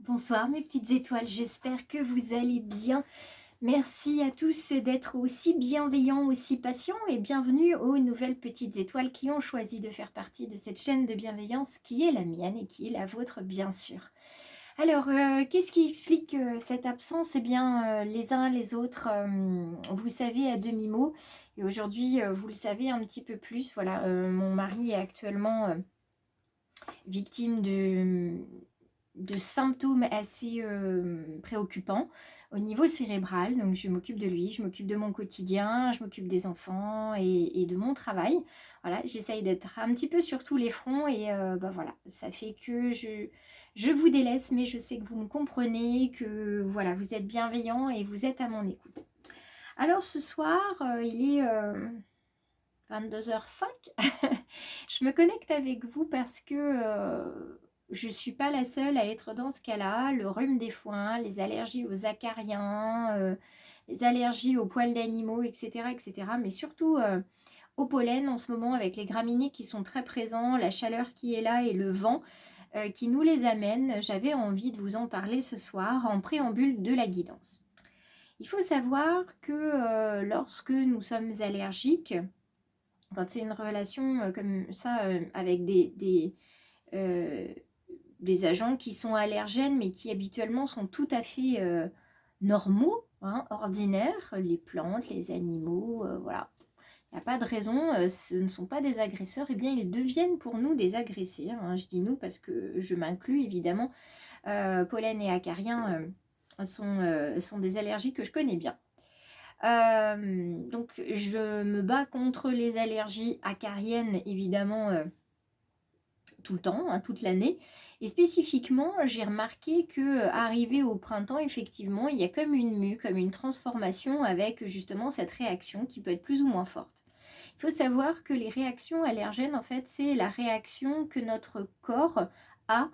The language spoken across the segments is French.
Bonsoir mes petites étoiles, j'espère que vous allez bien. Merci à tous d'être aussi bienveillants, aussi patients et bienvenue aux nouvelles petites étoiles qui ont choisi de faire partie de cette chaîne de bienveillance qui est la mienne et qui est la vôtre bien sûr. Alors, qu'est-ce qui explique cette absence? Eh bien, les uns les autres, vous savez à demi-mot. Et aujourd'hui, vous le savez un petit peu plus. Voilà, mon mari est actuellement victime de symptômes assez préoccupants au niveau cérébral. Donc je m'occupe de lui, je m'occupe de mon quotidien, je m'occupe des enfants et de mon travail. Voilà, j'essaye d'être un petit peu sur tous les fronts et voilà, ça fait que je vous délaisse, mais je sais que vous me comprenez, que voilà, vous êtes bienveillants et vous êtes à mon écoute. Alors ce soir, il est 22h05. Je me connecte avec vous parce que je ne suis pas la seule à être dans ce cas-là. Le rhume des foins, les allergies aux acariens, les allergies aux poils d'animaux, etc., etc. Mais surtout au pollen en ce moment avec les graminées qui sont très présents, la chaleur qui est là et le vent qui nous les amène. J'avais envie de vous en parler ce soir en préambule de la guidance. Il faut savoir que lorsque nous sommes allergiques, quand c'est une relation comme ça avec des agents qui sont allergènes mais qui habituellement sont tout à fait normaux, hein, ordinaires, les plantes, les animaux, voilà. Il n'y a pas de raison, ce ne sont pas des agresseurs, et bien ils deviennent pour nous des agressés, hein. Je dis nous parce que je m'inclus évidemment. Pollen et acariens sont des allergies que je connais bien. Donc je me bats contre les allergies acariennes évidemment tout le temps, hein, toute l'année. Et spécifiquement, j'ai remarqué que arrivé au printemps, effectivement, il y a comme une mue, comme une transformation avec justement cette réaction qui peut être plus ou moins forte. Il faut savoir que les réactions allergènes, en fait, c'est la réaction que notre corps a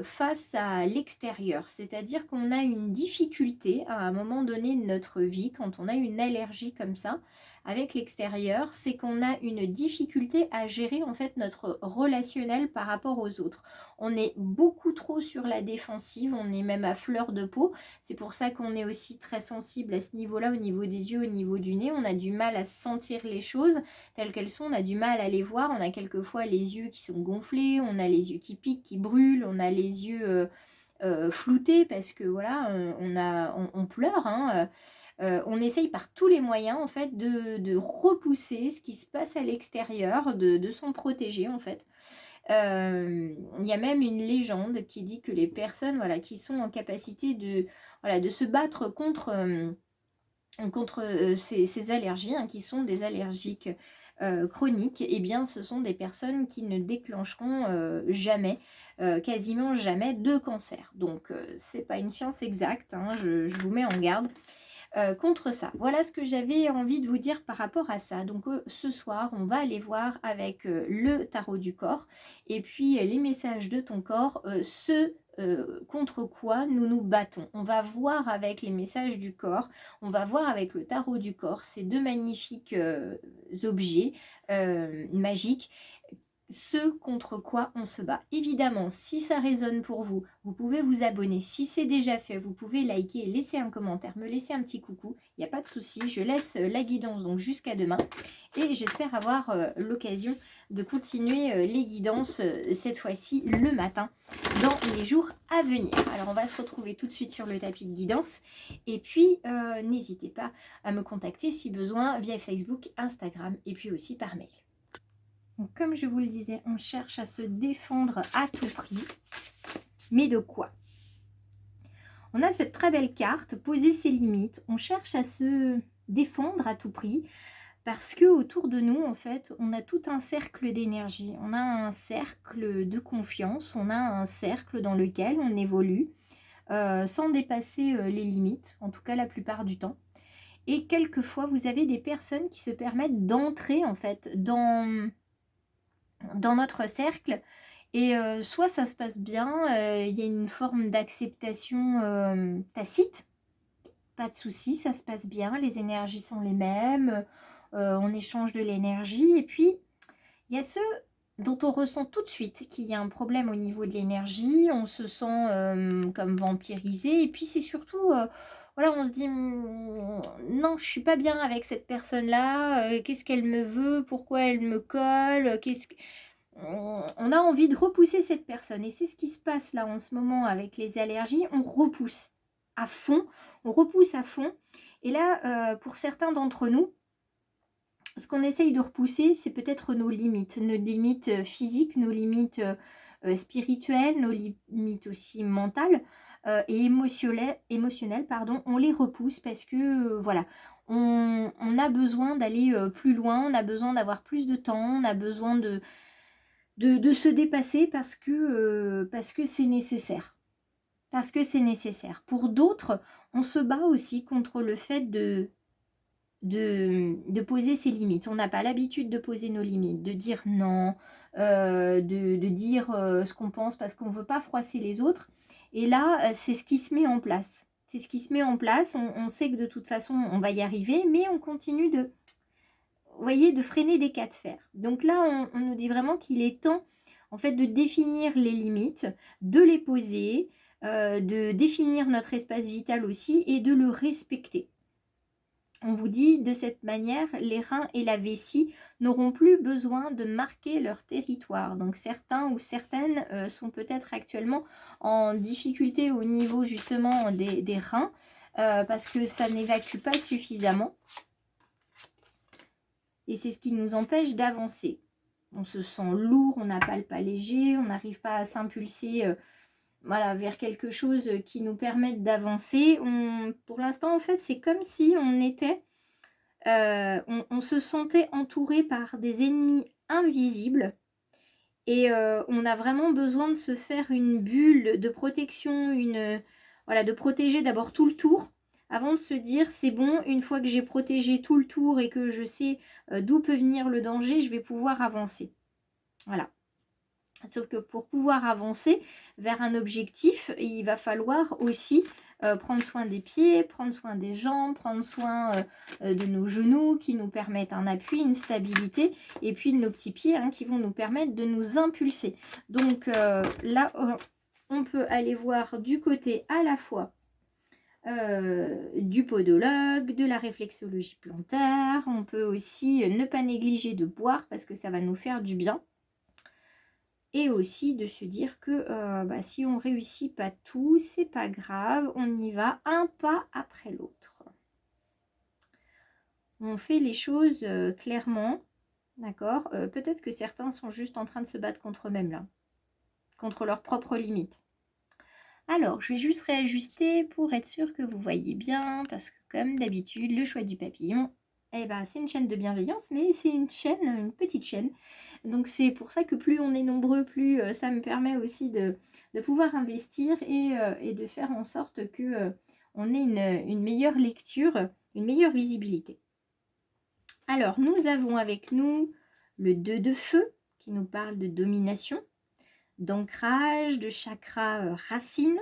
face à l'extérieur. C'est-à-dire qu'on a une difficulté à un moment donné de notre vie, quand on a une allergie comme ça, avec l'extérieur, c'est qu'on a une difficulté à gérer en fait notre relationnel par rapport aux autres. On est beaucoup trop sur la défensive, on est même à fleur de peau. C'est pour ça qu'on est aussi très sensible à ce niveau-là, au niveau des yeux, au niveau du nez. On a du mal à sentir les choses telles qu'elles sont, on a du mal à les voir. On a quelquefois les yeux qui sont gonflés, on a les yeux qui piquent, qui brûlent, on a les yeux floutés parce que voilà, on pleure, hein. On essaye par tous les moyens en fait de repousser ce qui se passe à l'extérieur, de s'en protéger en fait. Il y a même une légende qui dit que les personnes voilà, qui sont en capacité de se battre contre ces allergies, hein, qui sont des allergiques chroniques, et eh bien ce sont des personnes qui ne déclencheront jamais, quasiment jamais de cancer. Donc c'est pas une science exacte, hein, je vous mets en garde contre ça. Voilà ce que j'avais envie de vous dire par rapport à ça. Donc ce soir, on va aller voir avec le tarot du corps et puis les messages de ton corps, ce contre quoi nous nous battons. On va voir avec les messages du corps, on va voir avec le tarot du corps, ces deux magnifiques objets magiques, ce contre quoi on se bat. Évidemment, si ça résonne pour vous, vous pouvez vous abonner. Si c'est déjà fait, vous pouvez liker, laisser un commentaire, me laisser un petit coucou. Il n'y a pas de souci. Je laisse la guidance donc jusqu'à demain. Et j'espère avoir l'occasion de continuer les guidances cette fois-ci le matin dans les jours à venir. Alors on va se retrouver tout de suite sur le tapis de guidance. Et puis n'hésitez pas à me contacter si besoin via Facebook, Instagram et puis aussi par mail. Donc, comme je vous le disais, on cherche à se défendre à tout prix. Mais de quoi? On a cette très belle carte, poser ses limites. On cherche à se défendre à tout prix parce que autour de nous, en fait, on a tout un cercle d'énergie. On a un cercle de confiance. On a un cercle dans lequel on évolue sans dépasser les limites, en tout cas la plupart du temps. Et quelquefois, vous avez des personnes qui se permettent d'entrer, en fait, dans notre cercle et soit ça se passe bien, il y a une forme d'acceptation tacite, pas de souci, ça se passe bien, les énergies sont les mêmes, on échange de l'énergie et puis il y a ceux dont on ressent tout de suite qu'il y a un problème au niveau de l'énergie, on se sent comme vampirisé, et puis c'est surtout, voilà, on se dit non, je suis pas bien avec cette personne-là, qu'est-ce qu'elle me veut, pourquoi elle me colle, on a envie de repousser cette personne, et c'est ce qui se passe là en ce moment avec les allergies, on repousse à fond, on repousse à fond, et là, pour certains d'entre nous, ce qu'on essaye de repousser, c'est peut-être nos limites physiques, nos limites spirituelles, nos limites aussi mentales et émotionnelles, pardon, on les repousse parce que voilà, on a besoin d'aller plus loin, on a besoin d'avoir plus de temps, on a besoin de se dépasser parce que c'est nécessaire. Parce que c'est nécessaire. Pour d'autres, on se bat aussi contre le fait de poser ses limites. On n'a pas l'habitude de poser nos limites, de dire non, de dire ce qu'on pense parce qu'on ne veut pas froisser les autres. Et là, c'est ce qui se met en place. C'est ce qui se met en place. On sait que de toute façon, on va y arriver, mais on continue de, vous voyez, de freiner des cas de fer. Donc là, on nous dit vraiment qu'il est temps, en fait, de définir les limites, de les poser, de définir notre espace vital aussi et de le respecter. On vous dit de cette manière, les reins et la vessie n'auront plus besoin de marquer leur territoire. Donc certains ou certaines sont peut-être actuellement en difficulté au niveau justement des reins parce que ça n'évacue pas suffisamment. Et c'est ce qui nous empêche d'avancer. On se sent lourd, on n'a pas le pas léger, on n'arrive pas à s'impulser voilà, vers quelque chose qui nous permette d'avancer. Pour l'instant, en fait, c'est comme si on était... on se sentait entouré par des ennemis invisibles et on a vraiment besoin de se faire une bulle de protection, voilà, de protéger d'abord tout le tour avant de se dire c'est bon, une fois que j'ai protégé tout le tour et que je sais d'où peut venir le danger, je vais pouvoir avancer. Voilà. Sauf que pour pouvoir avancer vers un objectif, il va falloir aussi prendre soin des pieds, prendre soin des jambes, prendre soin de nos genoux qui nous permettent un appui, une stabilité, et puis de nos petits pieds qui vont nous permettre de nous impulser. Donc là, on peut aller voir du côté à la fois du podologue, de la réflexologie plantaire. On peut aussi ne pas négliger de boire parce que ça va nous faire du bien. Et aussi de se dire que si on ne réussit pas tout, c'est pas grave, on y va un pas après l'autre. On fait les choses clairement, d'accord. Peut-être que certains sont juste en train de se battre contre eux-mêmes là, contre leurs propres limites. Alors, je vais juste réajuster pour être sûr que vous voyez bien, parce que comme d'habitude, le choix du papillon, c'est une chaîne de bienveillance, mais c'est une petite chaîne. Donc c'est pour ça que plus on est nombreux, plus ça me permet aussi de pouvoir investir et de faire en sorte que on ait une meilleure lecture, une meilleure visibilité. Alors, nous avons avec nous le 2 de feu, qui nous parle de domination, d'ancrage, de chakra racine.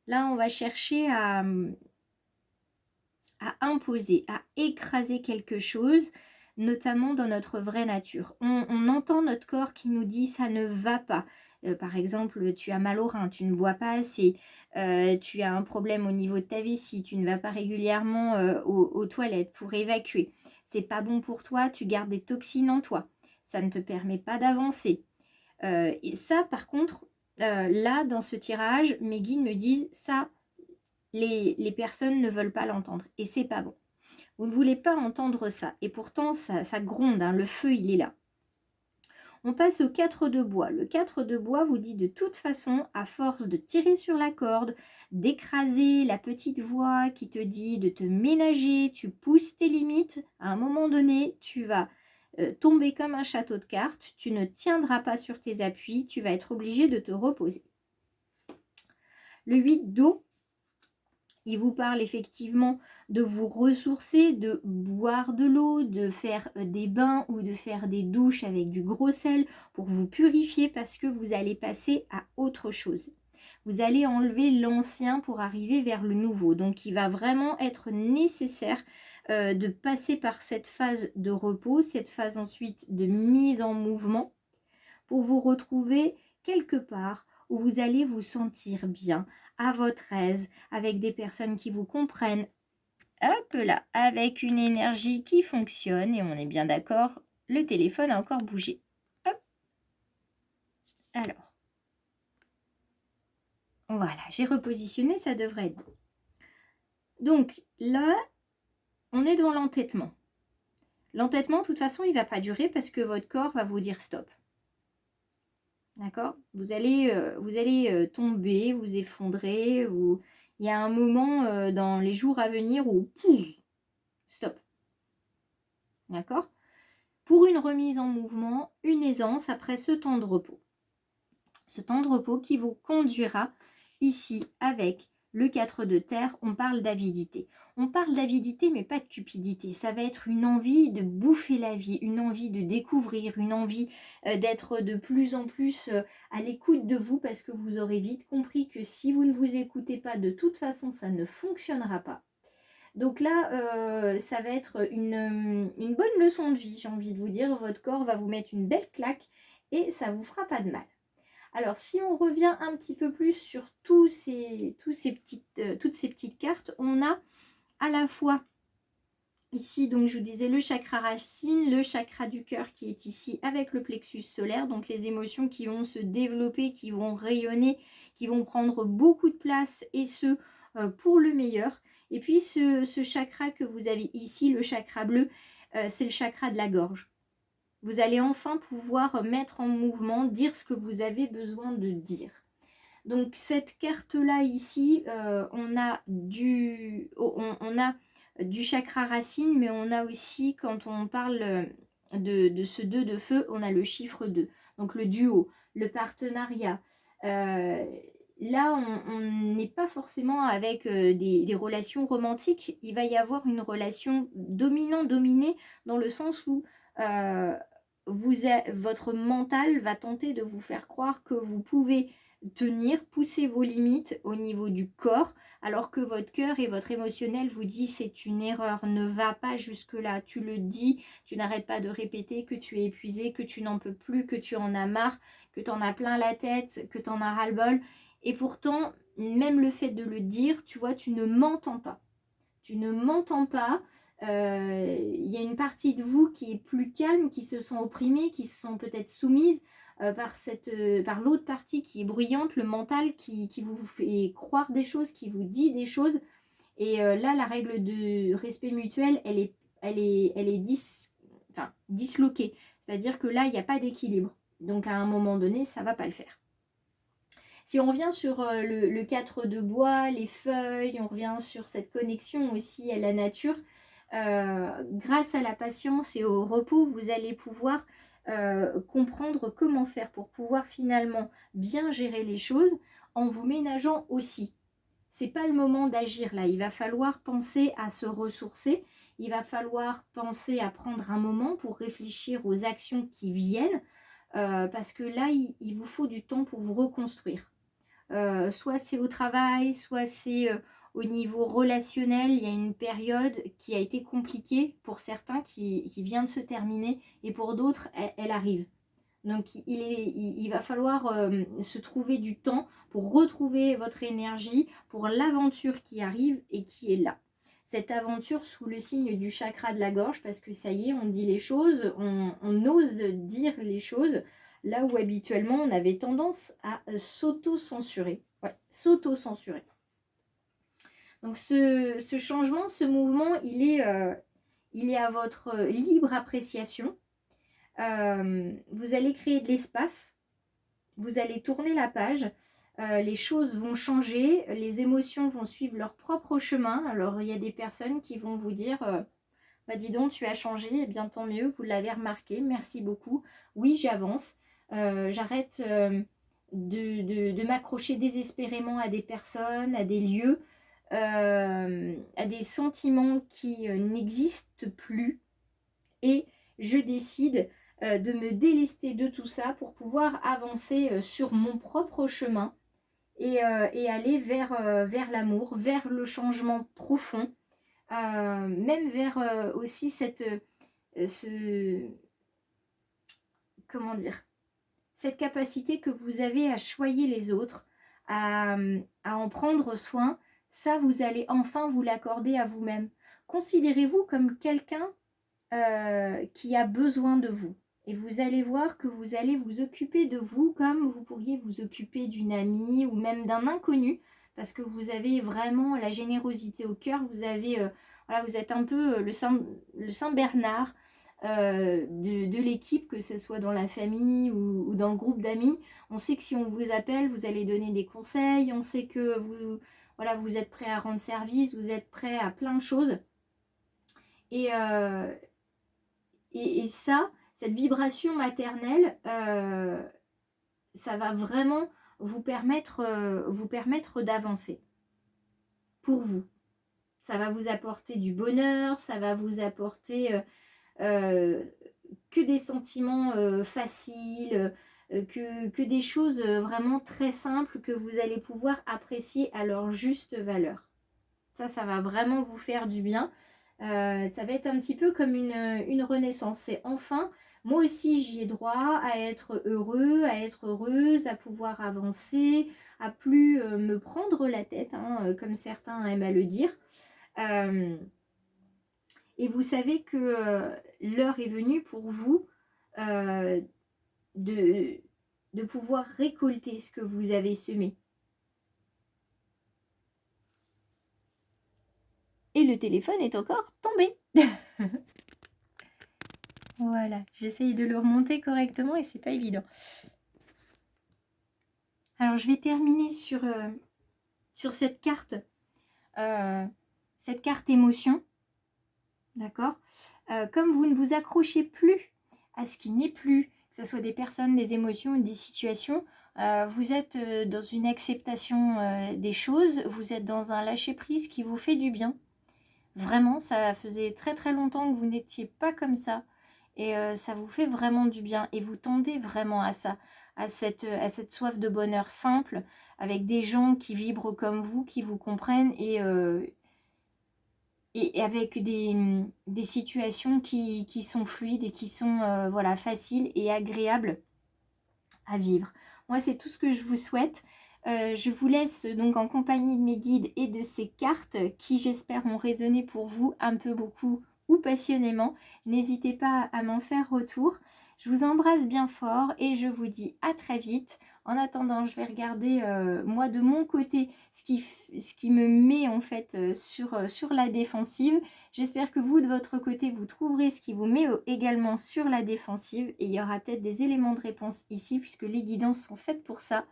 Là, on va chercher à imposer, à écraser quelque chose, notamment dans notre vraie nature. On entend notre corps qui nous dit ça ne va pas. Par exemple, tu as mal au rein, tu ne bois pas assez, tu as un problème au niveau de ta vessie, tu ne vas pas régulièrement aux toilettes pour évacuer. C'est pas bon pour toi, tu gardes des toxines en toi. Ça ne te permet pas d'avancer. Et ça, par contre, là, dans ce tirage, mes guides me disent ça, les personnes ne veulent pas l'entendre. Et c'est pas bon. Vous ne voulez pas entendre ça. Et pourtant, ça gronde, le feu, il est là. On passe au 4 de bois. Le 4 de bois vous dit de toute façon, à force de tirer sur la corde, d'écraser la petite voix qui te dit de te ménager, tu pousses tes limites, à un moment donné, tu vas tomber comme un château de cartes, tu ne tiendras pas sur tes appuis, tu vas être obligé de te reposer. Le 8 d'eau, il vous parle effectivement de vous ressourcer, de boire de l'eau, de faire des bains ou de faire des douches avec du gros sel pour vous purifier parce que vous allez passer à autre chose. Vous allez enlever l'ancien pour arriver vers le nouveau. Donc, il va vraiment être nécessaire de passer par cette phase de repos, cette phase ensuite de mise en mouvement, pour vous retrouver quelque part où vous allez vous sentir bien, à votre aise, avec des personnes qui vous comprennent. Hop là, avec une énergie qui fonctionne, et on est bien d'accord, le téléphone a encore bougé. Hop. Alors, voilà, j'ai repositionné, ça devrait être bon. Donc là, on est dans l'entêtement. L'entêtement, de toute façon, il ne va pas durer parce que votre corps va vous dire stop. D'accord? Vous allez tomber, vous effondrer. Il y a un moment dans les jours à venir où pouf, stop. D'accord? Pour une remise en mouvement, une aisance après ce temps de repos. Ce temps de repos qui vous conduira ici avec le 4 de terre, on parle d'avidité. On parle d'avidité mais pas de cupidité. Ça va être une envie de bouffer la vie, une envie de découvrir, une envie d'être de plus en plus à l'écoute de vous parce que vous aurez vite compris que si vous ne vous écoutez pas, de toute façon, ça ne fonctionnera pas. Donc là, ça va être une bonne leçon de vie, j'ai envie de vous dire. Votre corps va vous mettre une belle claque et ça ne vous fera pas de mal. Alors, si on revient un petit peu plus sur toutes ces petites cartes, on a à la fois ici, donc je vous disais, le chakra racine, le chakra du cœur qui est ici avec le plexus solaire, donc les émotions qui vont se développer, qui vont rayonner, qui vont prendre beaucoup de place et ce, pour le meilleur. Et puis, ce chakra que vous avez ici, le chakra bleu, c'est le chakra de la gorge. Vous allez enfin pouvoir mettre en mouvement, dire ce que vous avez besoin de dire. Donc cette carte-là ici, on a du chakra racine, mais on a aussi, quand on parle de ce 2 de feu, on a le chiffre 2. Donc le duo, le partenariat. Là, on n'est pas forcément avec des relations romantiques. Il va y avoir une relation dominant-dominée dans le sens où votre mental va tenter de vous faire croire que vous pouvez tenir, pousser vos limites au niveau du corps, alors que votre cœur et votre émotionnel vous dit c'est une erreur, ne va pas jusque-là. Tu le dis, tu n'arrêtes pas de répéter que tu es épuisé, que tu n'en peux plus, que tu en as marre, que tu en as plein la tête, que tu en as ras-le-bol. Et pourtant, même le fait de le dire, tu vois, tu ne m'entends pas. Tu ne m'entends pas. Y a une partie de vous qui est plus calme, qui se sent opprimée, qui se sent peut-être soumise par l'autre partie qui est bruyante, le mental qui vous fait croire des choses, qui vous dit des choses. Et là, la règle de respect mutuel, elle est disloquée. C'est-à-dire que là, il n'y a pas d'équilibre. Donc, à un moment donné, ça ne va pas le faire. Si on revient sur le 4 de bois, les feuilles, on revient sur cette connexion aussi à la nature, grâce à la patience et au repos, vous allez pouvoir comprendre comment faire pour pouvoir finalement bien gérer les choses en vous ménageant aussi. C'est pas le moment d'agir là, il va falloir penser à se ressourcer, il va falloir penser à prendre un moment pour réfléchir aux actions qui viennent, parce que là, il vous faut du temps pour vous reconstruire. Soit c'est au travail, soit c'est au niveau relationnel. Il y a une période qui a été compliquée pour certains qui vient de se terminer et pour d'autres, elle arrive. Donc il va falloir se trouver du temps pour retrouver votre énergie pour l'aventure qui arrive et qui est là. Cette aventure sous le signe du chakra de la gorge, parce que ça y est, on dit les choses, on ose dire les choses, là où habituellement on avait tendance à s'auto-censurer. Ouais, s'auto-censurer. Donc ce changement, ce mouvement, il est à votre libre appréciation. Vous allez créer de l'espace, vous allez tourner la page, les choses vont changer, les émotions vont suivre leur propre chemin. Alors il y a des personnes qui vont vous dire bah dis donc tu as changé, eh bien tant mieux, vous l'avez remarqué, merci beaucoup, oui j'avance, j'arrête de m'accrocher désespérément à des personnes, à des lieux, à des sentiments qui n'existent plus, et je décide de me délester de tout ça pour pouvoir avancer sur mon propre chemin et aller vers l'amour, vers le changement profond, même vers aussi ce, comment dire, cette capacité que vous avez à choyer les autres, à, à en prendre soin, ça, vous allez enfin vous l'accorder à vous-même. Considérez-vous comme quelqu'un qui a besoin de vous. Et vous allez voir que vous allez vous occuper de vous comme vous pourriez vous occuper d'une amie ou même d'un inconnu, parce que vous avez vraiment la générosité au cœur, vous avez, voilà, vous êtes un peu le Saint Bernard de l'équipe, que ce soit dans la famille ou dans le groupe d'amis. On sait que si on vous appelle, vous allez donner des conseils, on sait que vous, voilà, vous êtes prêt à rendre service, vous êtes prêt à plein de choses. Et, et ça, cette vibration maternelle, ça va vraiment vous permettre d'avancer pour vous. Ça va vous apporter du bonheur, ça va vous apporter que des sentiments faciles, que des choses vraiment très simples que vous allez pouvoir apprécier à leur juste valeur. Ça va vraiment vous faire du bien. Ça va être un petit peu comme une renaissance. C'est enfin, moi aussi j'y ai droit à être heureux, à être heureuse, à pouvoir avancer, à plus me prendre la tête, hein, comme certains aiment à le dire. Et vous savez que l'heure est venue pour vous euh, de, de pouvoir récolter ce que vous avez semé. Et le téléphone est encore tombé. Voilà, j'essaye de le remonter correctement et c'est pas évident. Alors je vais terminer sur cette carte émotion. D'accord. Comme vous ne vous accrochez plus à ce qui n'est plus, que ce soit des personnes, des émotions ou des situations, vous êtes dans une acceptation des choses, vous êtes dans un lâcher-prise qui vous fait du bien. Vraiment, ça faisait très très longtemps que vous n'étiez pas comme ça. Et ça vous fait vraiment du bien. Et vous tendez vraiment à ça, à cette soif de bonheur simple, avec des gens qui vibrent comme vous, qui vous comprennent et avec des situations qui sont fluides et qui sont voilà, faciles et agréables à vivre. Moi, c'est tout ce que je vous souhaite. Je vous laisse donc en compagnie de mes guides et de ces cartes qui, j'espère, ont résonné pour vous un peu, beaucoup ou passionnément. N'hésitez pas à m'en faire retour. Je vous embrasse bien fort et je vous dis à très vite. En attendant, je vais regarder moi de mon côté ce qui me met en fait sur la défensive. J'espère que vous de votre côté vous trouverez ce qui vous met également sur la défensive et il y aura peut-être des éléments de réponse ici puisque les guidances sont faites pour ça.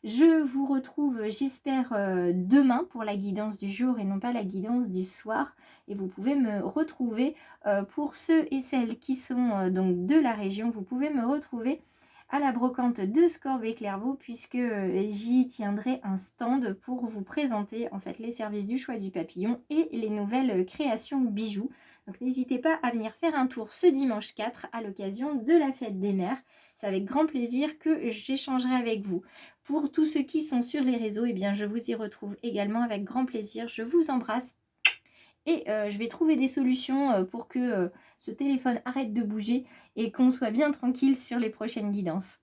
Je vous retrouve, j'espère, demain pour la guidance du jour et non pas la guidance du soir. Et vous pouvez me retrouver, pour ceux et celles qui sont donc de la région, vous pouvez me retrouver à la brocante de Scorbé-Clairvaux puisque j'y tiendrai un stand pour vous présenter en fait les services du choix du papillon et les nouvelles créations bijoux. Donc n'hésitez pas à venir faire un tour ce dimanche 4 à l'occasion de la fête des mères. C'est avec grand plaisir que j'échangerai avec vous. Pour tous ceux qui sont sur les réseaux, eh bien, je vous y retrouve également avec grand plaisir. Je vous embrasse et je vais trouver des solutions pour que ce téléphone arrête de bouger et qu'on soit bien tranquille sur les prochaines guidances.